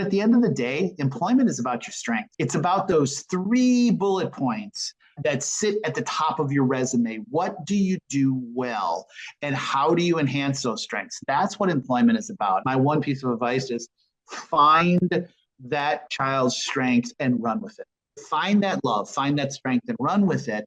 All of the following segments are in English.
At the end of the day, employment is about your strength. It's about those 3 bullet points that sit at the top of your resume. What do you do well? And how do you enhance those strengths? That's what employment is about. My one piece of advice is find that child's strengths and run with it. Find that love, find that strength and run with it,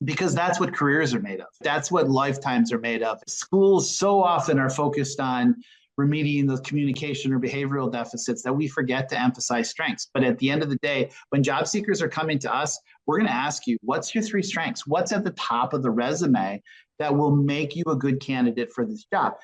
because that's what careers are made of. That's what lifetimes are made of. Schools so often are focused on remediating those communication or behavioral deficits that we forget to emphasize strengths. But at the end of the day, when job seekers are coming to us, we're going to ask you, what's your 3 strengths? What's at the top of the resume that will make you a good candidate for this job?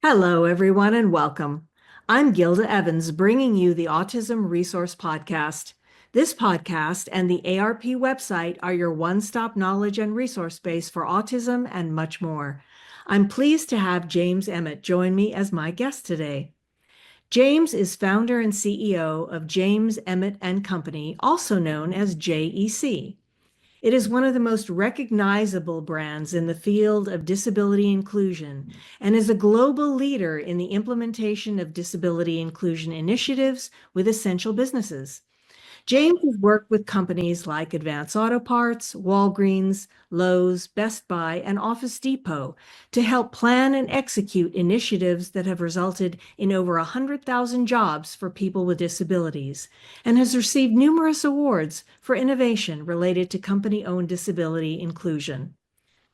Hello, everyone, and welcome. I'm Gilda Evans, bringing you the Autism Resource Podcast. This podcast and the ARP website are your one-stop knowledge and resource base for autism and much more. I'm pleased to have James Emmett join me as my guest today. James is founder and CEO of James Emmett Company, also known as JEC. It is one of the most recognizable brands in the field of disability inclusion and is a global leader in the implementation of disability inclusion initiatives with essential businesses. James has worked with companies like Advance Auto Parts, Walgreens, Lowe's, Best Buy, and Office Depot to help plan and execute initiatives that have resulted in over 100,000 jobs for people with disabilities, and has received numerous awards for innovation related to company-owned disability inclusion.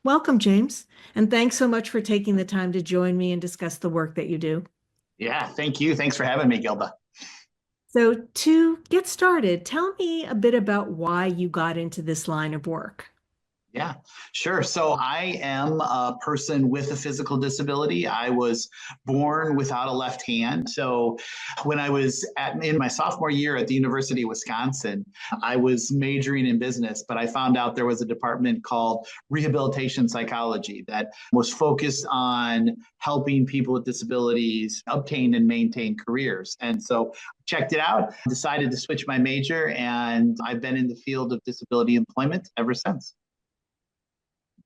Welcome, James, and thanks so much for taking the time to join me and discuss the work that you do. Yeah, thank you. Thanks for having me, Gilda. So to get started, tell me a bit about why you got into this line of work. Yeah, sure. So I am a person with a physical disability. I was born without a left hand. So when I was in my sophomore year at the University of Wisconsin, I was majoring in business, but I found out there was a department called rehabilitation psychology that was focused on helping people with disabilities obtain and maintain careers. And so checked it out, decided to switch my major, and I've been in the field of disability employment ever since.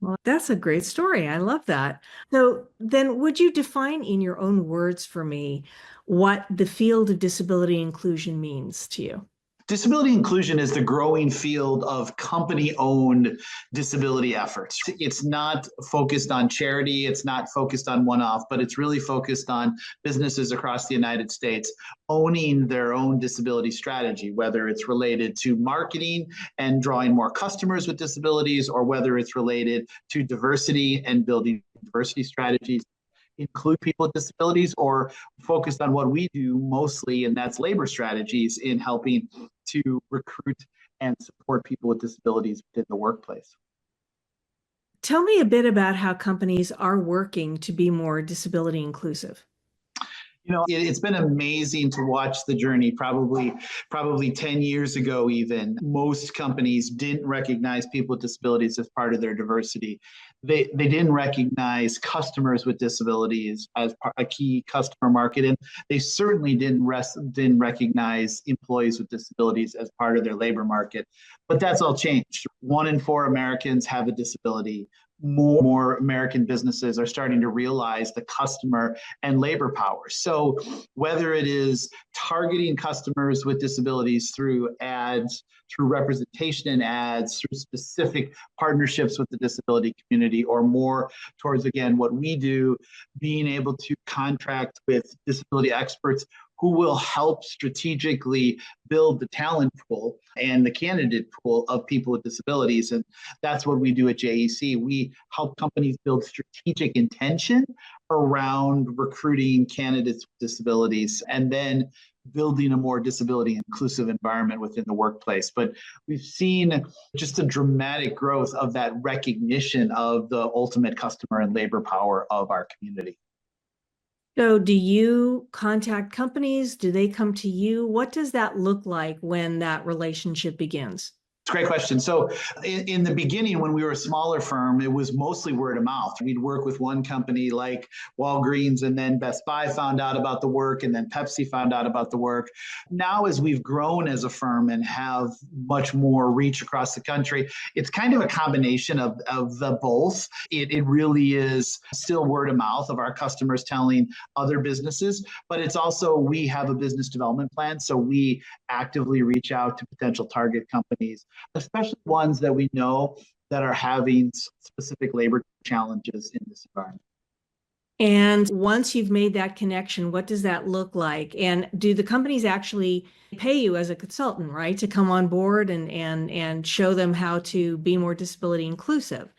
Well, that's a great story. I love that. So then would you define in your own words for me what the field of disability inclusion means to you? Disability inclusion is the growing field of company-owned disability efforts. It's not focused on charity, it's not focused on one-off, but it's really focused on businesses across the United States owning their own disability strategy, whether it's related to marketing and drawing more customers with disabilities, or whether it's related to diversity and building diversity strategies, include people with disabilities, or focused on what we do mostly, and that's labor strategies in helping to recruit and support people with disabilities within the workplace. Tell me a bit about how companies are working to be more disability inclusive. You know, it's been amazing to watch the journey. Probably 10 years ago, even, most companies didn't recognize people with disabilities as part of their diversity. They didn't recognize customers with disabilities as a key customer market, and they certainly didn't recognize employees with disabilities as part of their labor market. But that's all changed. 1 in 4 Americans have a disability. More American businesses are starting to realize the customer and labor power. So whether it is targeting customers with disabilities through ads, through representation in ads, through specific partnerships with the disability community, or more towards, again, what we do, being able to contract with disability experts who will help strategically build the talent pool and the candidate pool of people with disabilities. And that's what we do at JEC. We help companies build strategic intention around recruiting candidates with disabilities, and then building a more disability inclusive environment within the workplace. But we've seen just a dramatic growth of that recognition of the ultimate customer and labor power of our community. So do you contact companies? Do they come to you? What does that look like when that relationship begins? It's a great question. So in the beginning, when we were a smaller firm, it was mostly word of mouth. We'd work with one company like Walgreens, and then Best Buy found out about the work, and then Pepsi found out about the work. Now, as we've grown as a firm and have much more reach across the country, it's kind of a combination of the both. It really is still word of mouth of our customers telling other businesses, but it's also, we have a business development plan. So we actively reach out to potential target companies, especially ones that we know that are having specific labor challenges in this environment. And once you've made that connection, what does that look like? And do the companies actually pay you as a consultant, right, to come on board and show them how to be more disability inclusive?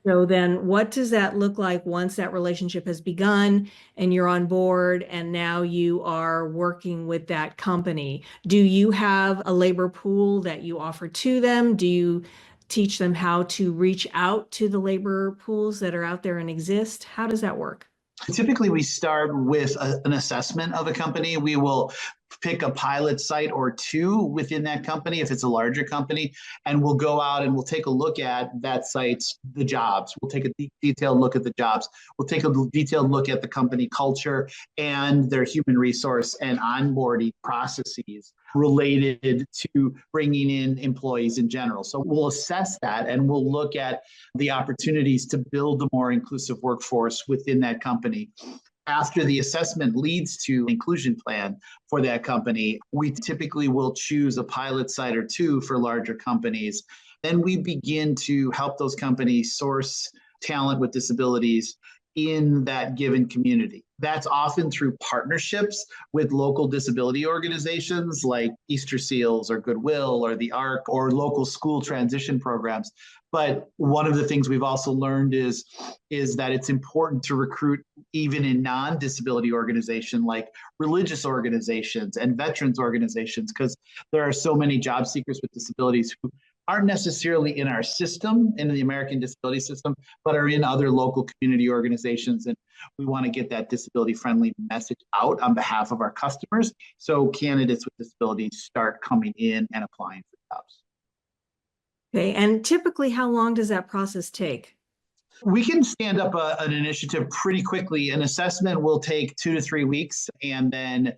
So then what does that look like once that relationship has begun and you're on board and now you are working with that company? Do you have a labor pool that you offer to them? Do you teach them how to reach out to the labor pools that are out there and exist? How does that work? Typically, we start with an assessment of a company. We will pick a pilot site or two within that company if it's a larger company, and we'll go out and we'll take a look at that site's the jobs. We'll take a detailed look at the jobs. We'll take a detailed look at the company culture and their human resource and onboarding processes related to bringing in employees in general. So we'll assess that, and we'll look at the opportunities to build a more inclusive workforce within that company. After the assessment leads to inclusion plan for that company, we typically will choose a pilot site or two for larger companies. Then we begin to help those companies source talent with disabilities in that given community. That's often through partnerships with local disability organizations like Easter Seals or Goodwill or the ARC or local school transition programs. But one of the things we've also learned is that it's important to recruit even in non-disability organizations like religious organizations and veterans organizations, because there are so many job seekers with disabilities who aren't necessarily in our system, in the American disability system, but are in other local community organizations. And we want to get that disability-friendly message out on behalf of our customers, so candidates with disabilities start coming in and applying for jobs. Okay, and typically how long does that process take? We can stand up an initiative pretty quickly. An assessment will take 2 to 3 weeks, and then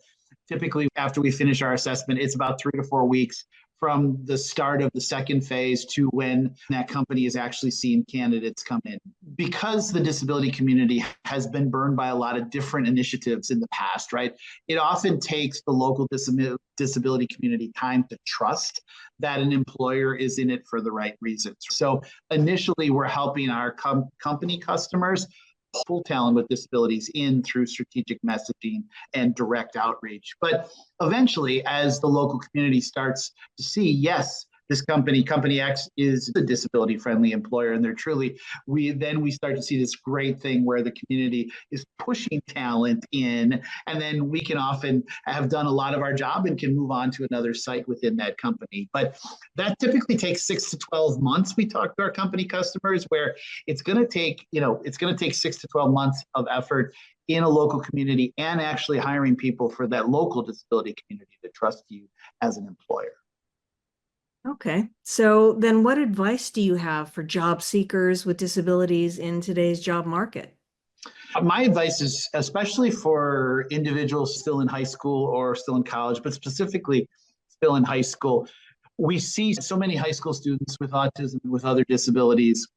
typically after we finish our assessment, it's about 3 to 4 weeks from the start of the second phase to when that company is actually seeing candidates come in. Because the disability community has been burned by a lot of different initiatives in the past, right? It often takes the local disability community time to trust that an employer is in it for the right reasons. So initially, we're helping our company customers pull talent with disabilities in through strategic messaging and direct outreach. But eventually, as the local community starts to see, yes, this company X is a disability-friendly employer, and they're truly, we start to see this great thing where the community is pushing talent in, and then we can often have done a lot of our job and can move on to another site within that company. But that typically takes 6 to 12 months. We talk to our company customers where it's going to take 6 to 12 months of effort in a local community and actually hiring people for that local disability community to trust you as an employer. Okay, so then what advice do you have for job seekers with disabilities in today's job market? My advice is, especially for individuals still in high school or still in college, but specifically still in high school, we see so many high school students with autism and with other disabilities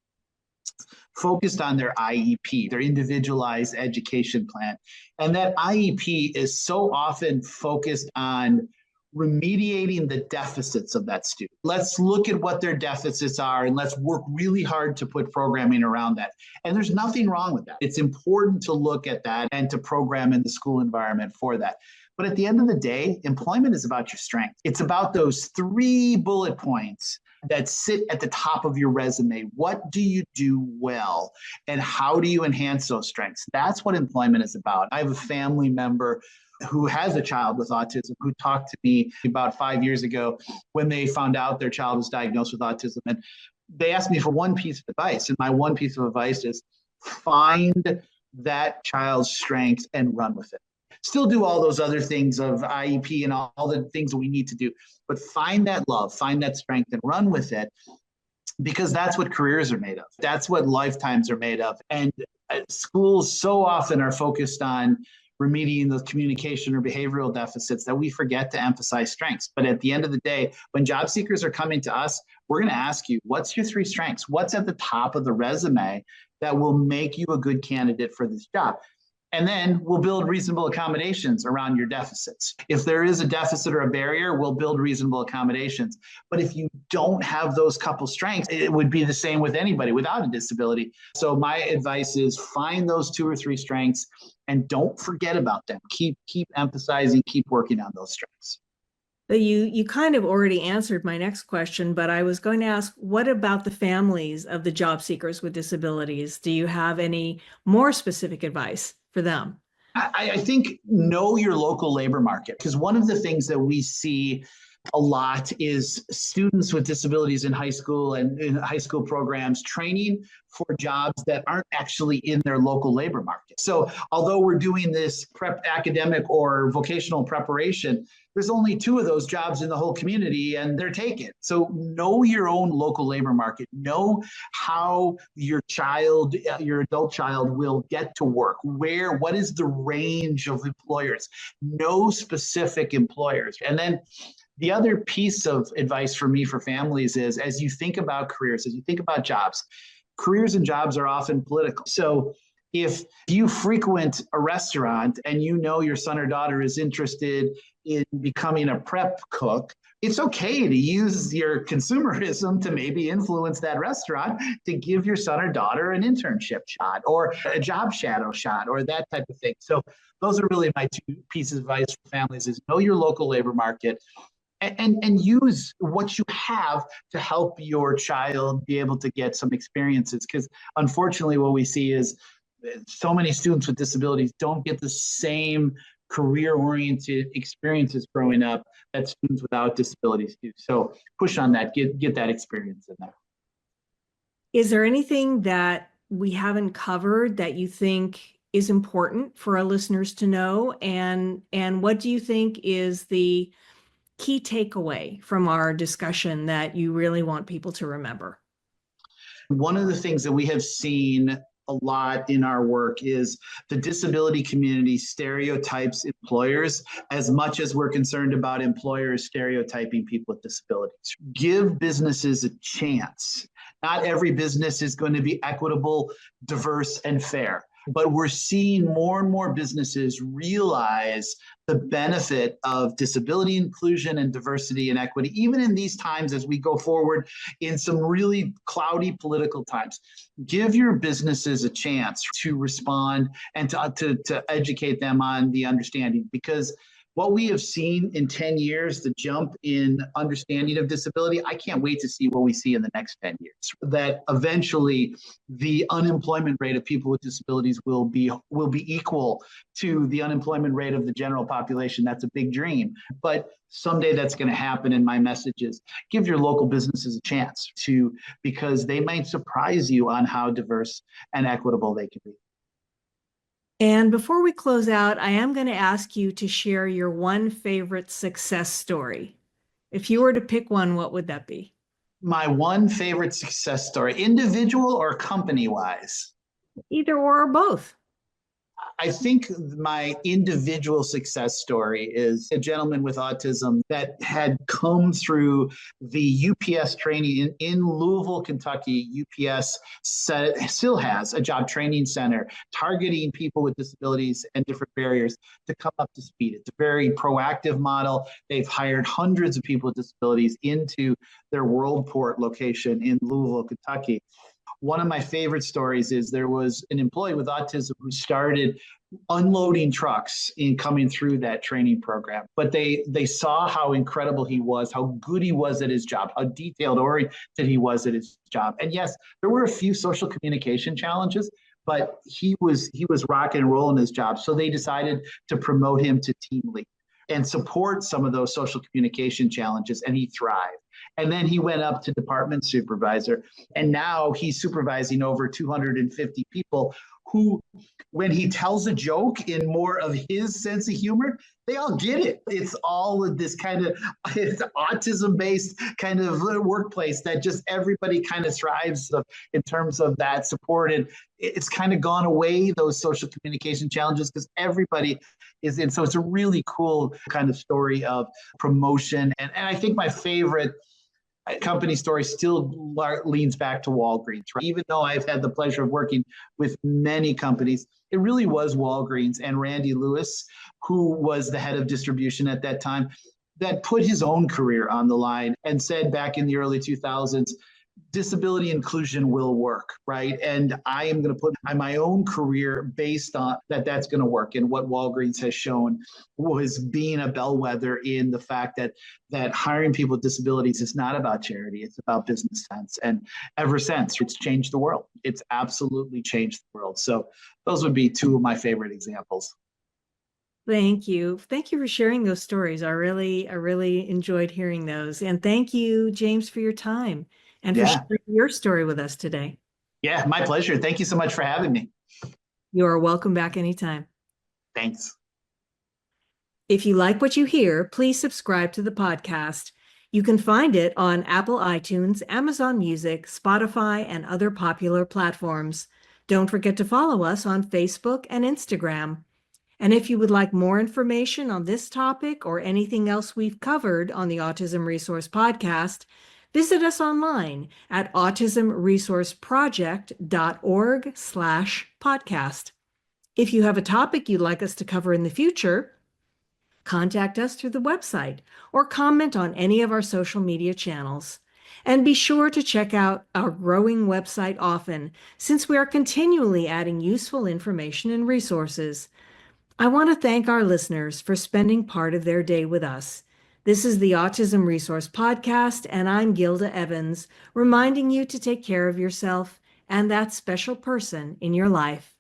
focused on their IEP, their individualized education plan. And that IEP is so often focused on remediating the deficits of that student. Let's look at what their deficits are and let's work really hard to put programming around that. And there's nothing wrong with that. It's important to look at that and to program in the school environment for that. But at the end of the day, employment is about your strengths. It's about those 3 bullet points that sit at the top of your resume. What do you do well? And how do you enhance those strengths? That's what employment is about. I have a family member who has a child with autism who talked to me about 5 years ago when they found out their child was diagnosed with autism. And they asked me for one piece of advice. And my one piece of advice is find that child's strengths and run with it. Still do all those other things of IEP and all the things that we need to do, but find that love, find that strength, and run with it, because that's what careers are made of. That's what lifetimes are made of. And schools so often are focused on remediating those communication or behavioral deficits that we forget to emphasize strengths. But at the end of the day, when job seekers are coming to us, we're going to ask you, what's your 3 strengths? What's at the top of the resume that will make you a good candidate for this job? And then we'll build reasonable accommodations around your deficits. If there is a deficit or a barrier, we'll build reasonable accommodations. But if you don't have those couple strengths, it would be the same with anybody without a disability. So my advice is find those 2 or 3 strengths and don't forget about them. Keep emphasizing, keep working on those strengths. You kind of already answered my next question, but I was going to ask, what about the families of the job seekers with disabilities? Do you have any more specific advice for them? I think know your local labor market, because one of the things that we see a lot is students with disabilities in high school and in high school programs training for jobs that aren't actually in their local labor market. So although we're doing this academic or vocational preparation, there's only 2 of those jobs in the whole community and they're taken. So know your own local labor market. Know how your child, your adult child will get to work. What is the range of employers? Know specific employers. And then the other piece of advice for me for families is, as you think about careers, as you think about jobs, careers and jobs are often political. So if you frequent a restaurant and you know your son or daughter is interested in becoming a prep cook, it's okay to use your consumerism to maybe influence that restaurant to give your son or daughter an internship shot or a job shadow shot or that type of thing. So those are really my 2 pieces of advice for families: is know your local labor market and use what you have to help your child be able to get some experiences. Because unfortunately, what we see is so many students with disabilities don't get the same career-oriented experiences growing up that students without disabilities do. So push on that, get that experience in there. Is there anything that we haven't covered that you think is important for our listeners to know? And what do you think is the key takeaway from our discussion that you really want people to remember? One of the things that we have seen a lot in our work is the disability community stereotypes employers as much as we're concerned about employers stereotyping people with disabilities. Give businesses a chance. Not every business is going to be equitable, diverse, and fair. But we're seeing more and more businesses realize the benefit of disability inclusion and diversity and equity, even in these times as we go forward in some really cloudy political times. Give your businesses a chance to respond and to educate them on the understanding, because what we have seen in 10 years, the jump in understanding of disability, I can't wait to see what we see in the next 10 years. That eventually the unemployment rate of people with disabilities will be equal to the unemployment rate of the general population. That's a big dream, but someday that's going to happen. And my message is give your local businesses a chance to, because they might surprise you on how diverse and equitable they can be. And before we close out, I am going to ask you to share your one favorite success story. If you were to pick one, what would that be? My one favorite success story, individual or company-wise? Either or both. I think my individual success story is a gentleman with autism that had come through the UPS training in Louisville, Kentucky. UPS still has a job training center targeting people with disabilities and different barriers to come up to speed. It's a very proactive model. They've hired hundreds of people with disabilities into their Worldport location in Louisville, Kentucky. One of my favorite stories is there was an employee with autism who started unloading trucks in coming through that training program. But they saw how incredible he was, how good he was at his job, how detailed oriented he was at his job. And yes, there were a few social communication challenges, but he was rocking and rolling his job. So they decided to promote him to team lead and support some of those social communication challenges, and he thrived. And then he went up to department supervisor. And now he's supervising over 250 people who, when he tells a joke in more of his sense of humor, they all get it. It's all of this kind of it's autism-based kind of workplace that just everybody kind of thrives in terms of that support. And it's kind of gone away, those social communication challenges, because everybody is in. So it's a really cool kind of story of promotion. And I think my favorite company story still leans back to Walgreens, right? Even though I've had the pleasure of working with many companies, it really was Walgreens and Randy Lewis, who was the head of distribution at that time, that put his own career on the line and said back in the early 2000s, disability inclusion will work, right? And I am going to put my own career based on that's going to work. And what Walgreens has shown was being a bellwether in the fact that hiring people with disabilities is not about charity, it's about business sense. And ever since, it's changed the world. It's absolutely changed the world. So those would be two of my favorite examples. Thank you. Thank you for sharing those stories. I really enjoyed hearing those. And thank you, James, for your time and for sharing your story with us today. Yeah, my pleasure. Thank you so much for having me. You are welcome back anytime. Thanks. If you like what you hear, please subscribe to the podcast. You can find it on Apple iTunes, Amazon Music, Spotify, and other popular platforms. Don't forget to follow us on Facebook and Instagram. And if you would like more information on this topic or anything else we've covered on the Autism Resource Podcast, visit us online at autismresourceproject.org/podcast. If you have a topic you'd like us to cover in the future, contact us through the website or comment on any of our social media channels. And be sure to check out our growing website often, since we are continually adding useful information and resources. I want to thank our listeners for spending part of their day with us. This is the Autism Resource Podcast, and I'm Gilda Evans, reminding you to take care of yourself and that special person in your life.